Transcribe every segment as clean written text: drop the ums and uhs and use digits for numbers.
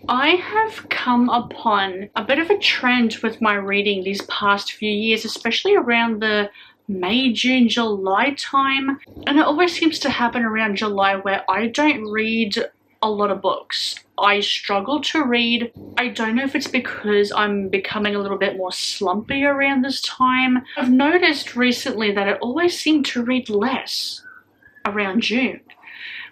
I have come upon a bit of a trend with my reading these past few years, especially around the May, June, July time. And it always seems to happen around July where I don't read a lot of books. I struggle to read. I don't know if it's because I'm becoming a little bit more slumpy around this time. I've noticed recently that I always seem to read less around June,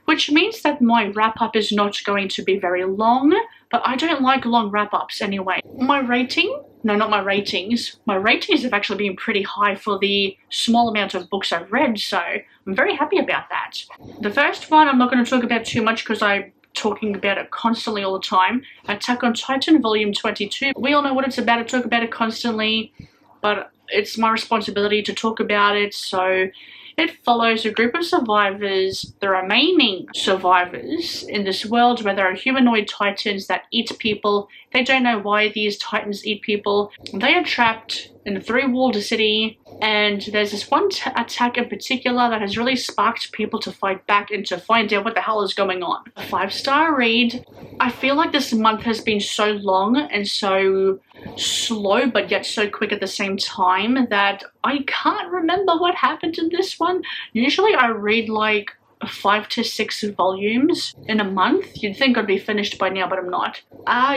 which means that my wrap-up is not going to be very long, but I don't like long wrap-ups anyway. My ratings have actually been pretty high for the small amount of books I've read, so I'm very happy about that. The first one I'm not going to talk about too much because I'm talking about it constantly all the time. Attack on Titan Volume 22. We all know what it's about. I talk about it constantly, but it's my responsibility to talk about it, so it follows a group of survivors, the remaining survivors in this world where there are humanoid titans that eat people. They don't know why these titans eat people. They are trapped in a three-walled city, and there's this one attack in particular that has really sparked people to fight back and to find out what the hell is going on. A 5-star read. I feel like this month has been so long and so slow but yet so quick at the same time that I can't remember what happened in this one. Usually I read like 5 to 6 volumes in a month. You'd think I'd be finished by now, but I'm not.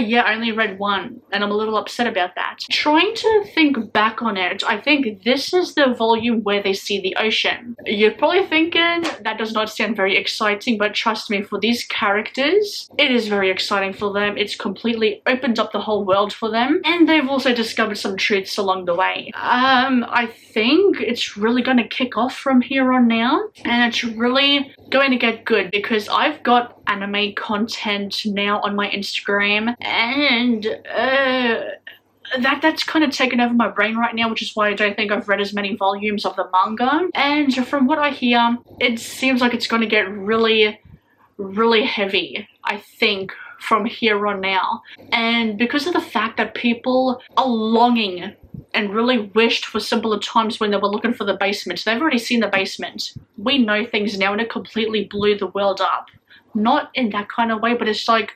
Yeah, I only read one, and I'm a little upset about that. Trying to think back on it, I think this is the volume where they see the ocean. You're probably thinking that does not sound very exciting, but trust me, for these characters, it is very exciting for them. It's completely opened up the whole world for them, and they've also discovered some truths along the way. I think it's really going to kick off from here on now, and it's really going to get good because I've got anime content now on my Instagram, and that's kind of taken over my brain right now, which is why I don't think I've read as many volumes of the manga. And from what I hear, it seems like it's going to get really, really heavy, I think, from here on now. And because of the fact that people are longing and really wished for simpler times when they were looking for the basement. They've already seen the basement. We know things now, and it completely blew the world up. Not in that kind of way, but it's like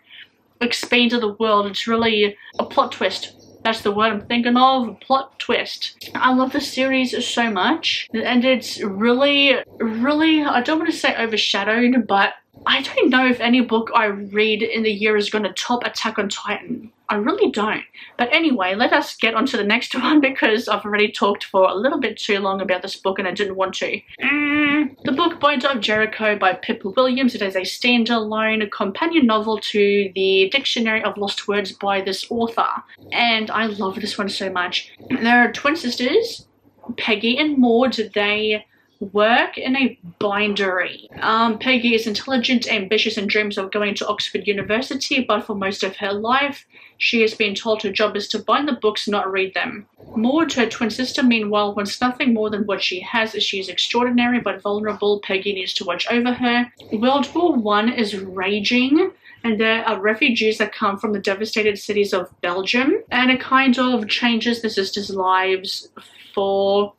expanded the world. It's really a plot twist. That's the word I'm thinking of, plot twist. I love the series so much, and it's really, really, I don't want to say overshadowed, but I don't know if any book I read in the year is going to top Attack on Titan. I really don't. But anyway, let us get on to the next one because I've already talked for a little bit too long about this book and I didn't want to. The Bookbinder of Jericho by Pippa Williams. It is a standalone companion novel to the Dictionary of Lost Words by this author. And I love this one so much. There are twin sisters, Peggy and Maud. They work in a bindery. Peggy is intelligent, ambitious, and dreams of going to Oxford University, but for most of her life, she has been told her job is to bind the books, not read them. Maud, her twin sister, meanwhile, wants nothing more than what she has. She is extraordinary but vulnerable. Peggy needs to watch over her. World War I is raging, and there are refugees that come from the devastated cities of Belgium, and it kind of changes the sisters' lives for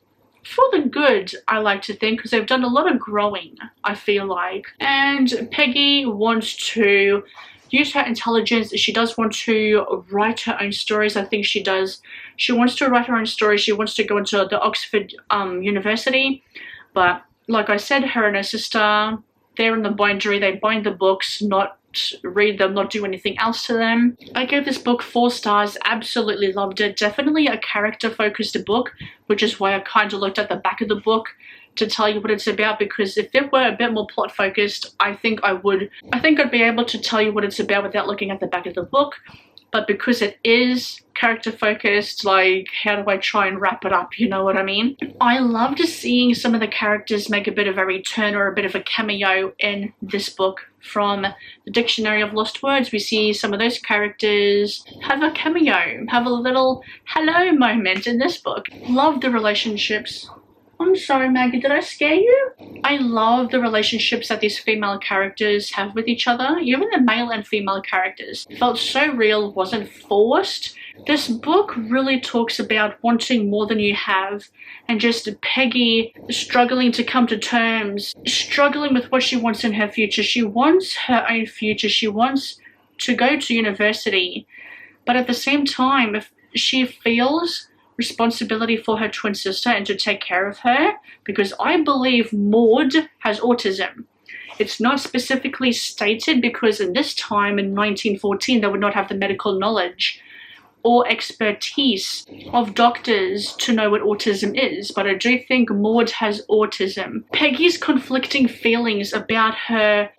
the good, I like to think, because they've done a lot of growing, I feel like. And Peggy wants to use her intelligence. She does want to write her own stories. I think she does. She wants to write her own stories. She wants to go into the Oxford University. But like I said, her and her sister, they're in the bindery. They bind the books, not read them, not do anything else to them. I gave this book 4 stars, absolutely loved it. Definitely a character-focused book, which is why I kind of looked at the back of the book to tell you what it's about, because if it were a bit more plot-focused, I think I'd be able to tell you what it's about without looking at the back of the book. But because it is character-focused, like, how do I try and wrap it up, you know what I mean? I loved seeing some of the characters make a bit of a return or a bit of a cameo in this book. From the Dictionary of Lost Words, we see some of those characters have a cameo, have a little hello moment in this book. Love the relationships. I'm sorry, Maggie, did I scare you? I love the relationships that these female characters have with each other. Even the male and female characters felt so real, wasn't forced. This book really talks about wanting more than you have, and just Peggy struggling to come to terms, struggling with what she wants in her future. She wants her own future. She wants to go to university, but at the same time, if she feels responsibility for her twin sister and to take care of her, because I believe Maud has autism. It's not specifically stated because in this time, in 1914, they would not have the medical knowledge or expertise of doctors to know what autism is, but I do think Maud has autism. Peggy's conflicting feelings about her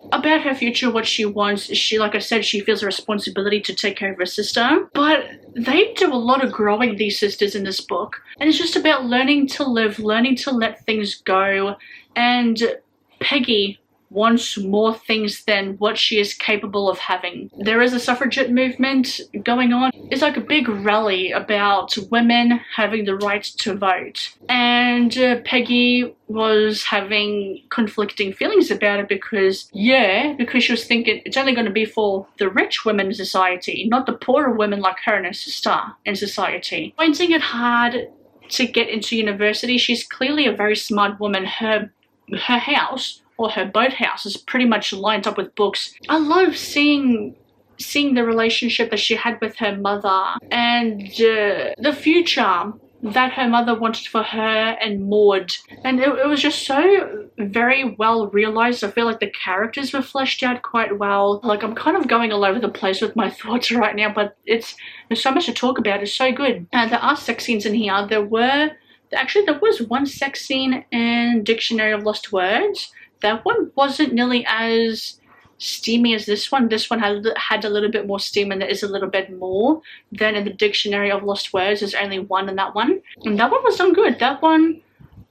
future, what she wants. She, like I said, she feels a responsibility to take care of her sister, but they do a lot of growing, these sisters, in this book, and it's just about learning to live, learning to let things go, and Peggy wants more things than what she is capable of having. There is a suffragette movement going on. It's like a big rally about women having the right to vote. And Peggy was having conflicting feelings about it because she was thinking it's only going to be for the rich women in society, not the poorer women like her and her sister in society. Finding it hard to get into university. She's clearly a very smart woman. Her house, or her boathouse, is pretty much lined up with books. I love seeing the relationship that she had with her mother and the future that her mother wanted for her and Maud. And it was just so very well realized. I feel like the characters were fleshed out quite well. Like, I'm kind of going all over the place with my thoughts right now, but there's so much to talk about. It's so good. There are sex scenes in here. There was one sex scene in Dictionary of Lost Words. That one wasn't nearly as steamy as this one. This one had a little bit more steam, and there is a little bit more than in the Dictionary of Lost Words. There's only one in that one, and that one was done good. That one,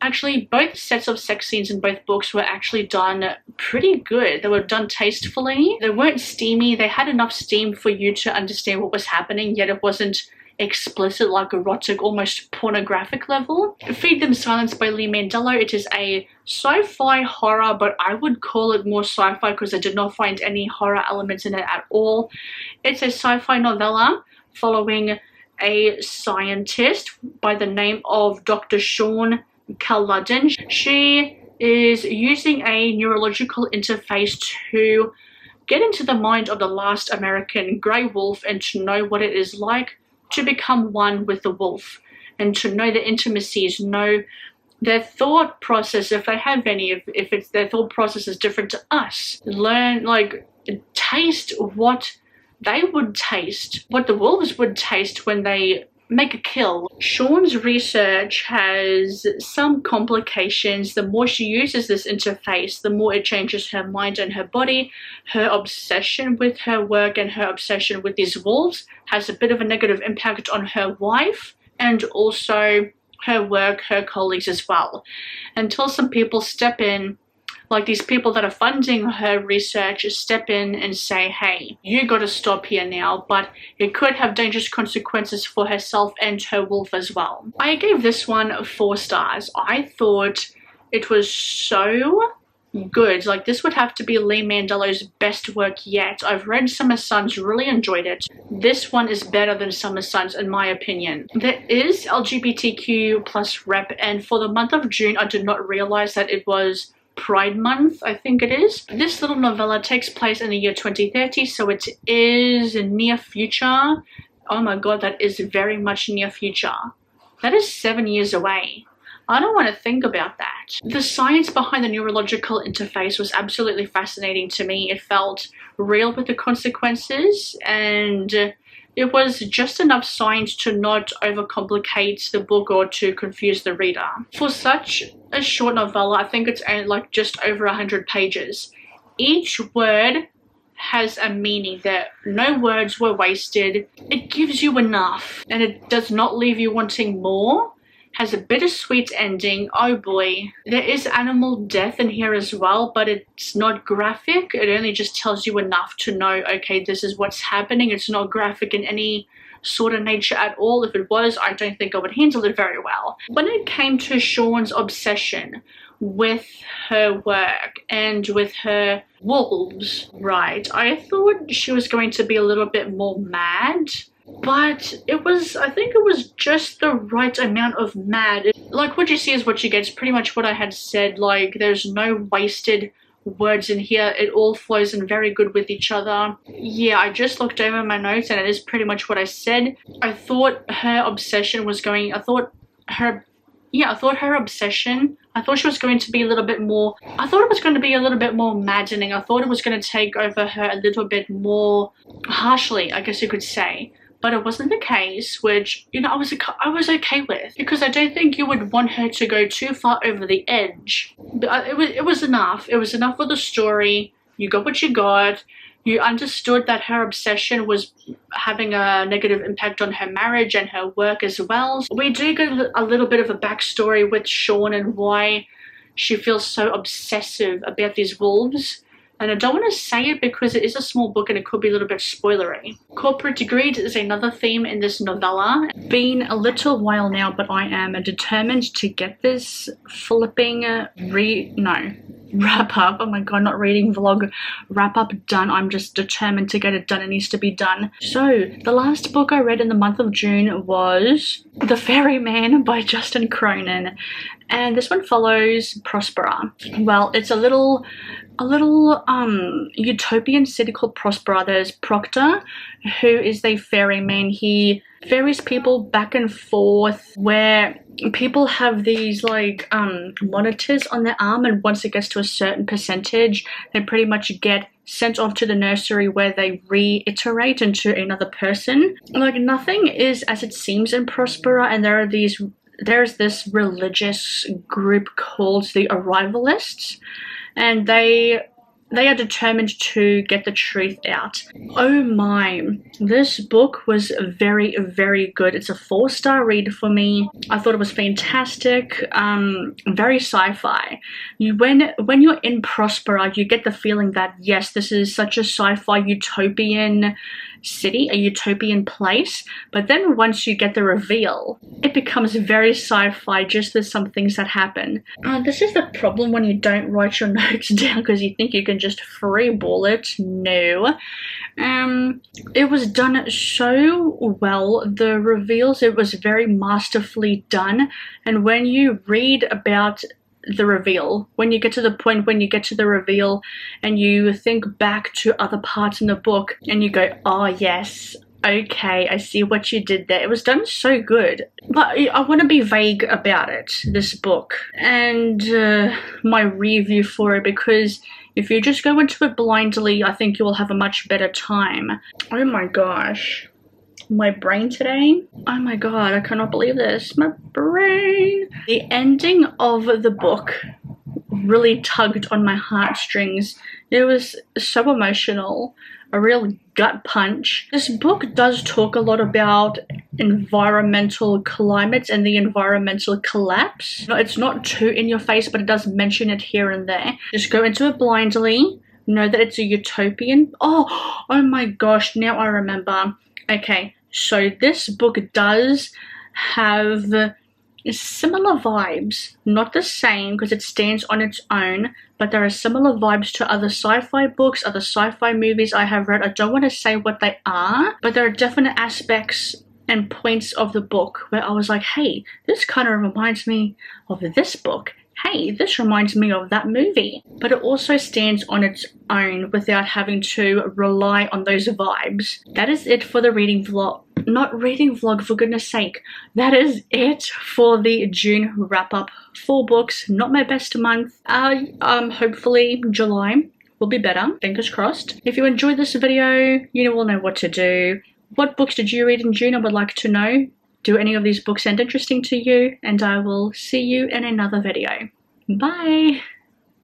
actually, both sets of sex scenes in both books were actually done pretty good. They were done tastefully. They weren't steamy. They had enough steam for you to understand what was happening, yet it wasn't explicit, like erotic, almost pornographic level. Feed Them Silence by Lee Mandelo. It is a sci-fi horror, but I would call it more sci-fi because I did not find any horror elements in it at all. It's a sci-fi novella following a scientist by the name of Dr. Sean Culloden. She is using a neurological interface to get into the mind of the last American grey wolf and to know what it is like to become one with the wolf, and to know the intimacies, know their thought process, if they have any, if it's their thought process is different to us. Learn, like, taste what they would taste, what the wolves would taste when they make a kill. Sean's research has some complications. The more she uses this interface, the more it changes her mind and her body. Her obsession with her work and her obsession with these wolves has a bit of a negative impact on her wife and also her work, her colleagues as well. Until some people step in, like these people that are funding her research, step in and say, hey, you gotta stop here now, but it could have dangerous consequences for herself and her wolf as well. I gave this one 4 stars. I thought it was so good. Like, this would have to be Lee Mandelo's best work yet. I've read Summer Suns, really enjoyed it. This one is better than Summer Suns in my opinion. There is LGBTQ plus rep, and for the month of June I did not realize that it was Pride Month, I think it is. This little novella takes place in the year 2030, so it is near future. Oh my god, that is very much near future. That is 7 years away. I don't want to think about that. The science behind the neurological interface was absolutely fascinating to me. It felt real with the consequences, and it was just enough science to not overcomplicate the book or to confuse the reader. For such a short novella, I think it's like just over 100 pages. Each word has a meaning. That no words were wasted. It gives you enough, and it does not leave you wanting more. Has a bittersweet ending. Oh boy. There is animal death in here as well, but it's not graphic. It only just tells you enough to know, okay, this is what's happening. It's not graphic in any sort of nature at all. If it was, I don't think I would handle it very well. When it came to Sean's obsession with her work and with her wolves, right, I thought she was going to be a little bit more mad. But I think it was just the right amount of mad. Like, what you see is what you get. It's pretty much what I had said. Like, there's no wasted words in here. It all flows in very good with each other. Yeah, I just looked over my notes and it is pretty much what I said. I thought her obsession was going, I thought her obsession, I thought she was going to be a little bit more, I thought it was going to be a little bit more maddening. I thought it was going to take over her a little bit more harshly, I guess you could say. But it wasn't the case, which, you know, I was okay with, because I don't think you would want her to go too far over the edge. But it was enough. It was enough for the story. You got what you got. You understood that her obsession was having a negative impact on her marriage and her work as well. We do get a little bit of a backstory with Sean and why she feels so obsessive about these wolves. And I don't want to say it because it is a small book and it could be a little bit spoilery. Corporate greed is another theme in this novella. Been a little while now, but I am determined to get this flipping wrap up, oh my god, not reading vlog, wrap up done. I'm just determined to get it done. It needs to be done. So the last book I read in the month of June was The Ferryman by Justin Cronin, and this one follows Prospera. Well, it's a little utopian city called Prospera. There's Proctor, who is the ferryman. He ferries people back and forth, where people have these like monitors on their arm, and once it gets to a certain percentage, they pretty much get sent off to the nursery where they reiterate into another person. Like, nothing is as it seems in Prospera, and there's this religious group called the Arrivalists, and they are determined to get the truth out. Oh my, this book was very, very good. It's a 4-star read for me. I thought it was fantastic. Very sci-fi. When you're in Prospera, you get the feeling that yes, this is such a sci-fi utopian city, a utopian place, but then once you get the reveal, it becomes very sci-fi, just with some things that happen. This is the problem when you don't write your notes down, because you think you can just freeball it. No. It was done so well. The reveals, it was very masterfully done, and when you read about the reveal, when you get to the point when you get to the reveal and you think back to other parts in the book and you go, oh yes, okay, I see what you did there. It was done so good. But I want to be vague about it, this book, and my review for it, because if you just go into it blindly, I think you will have a much better time. Oh my gosh. My brain today, oh my god, I cannot believe this, my brain. The ending of the book really tugged on my heartstrings. It was so emotional, a real gut punch. This book does talk a lot about environmental climates and the environmental collapse. It's not too in your face, but it does mention it here and there. Just go into it blindly, know that it's a utopian. Oh my gosh, now I remember. Okay, so this book does have similar vibes, not the same because it stands on its own, but there are similar vibes to other sci-fi books, other sci-fi movies I have read. I don't want to say what they are, but there are definite aspects and points of the book where I was like, hey, this kind of reminds me of this book. Hey, this reminds me of that movie. But it also stands on its own without having to rely on those vibes. That is it for the reading vlog. Not reading vlog, for goodness sake. That is it for the June wrap-up. 4 books, not my best month. Hopefully July will be better. Fingers crossed. If you enjoyed this video, you will know what to do. What books did you read in June? I would like to know. Do any of these books sound interesting to you? And I will see you in another video. Bye!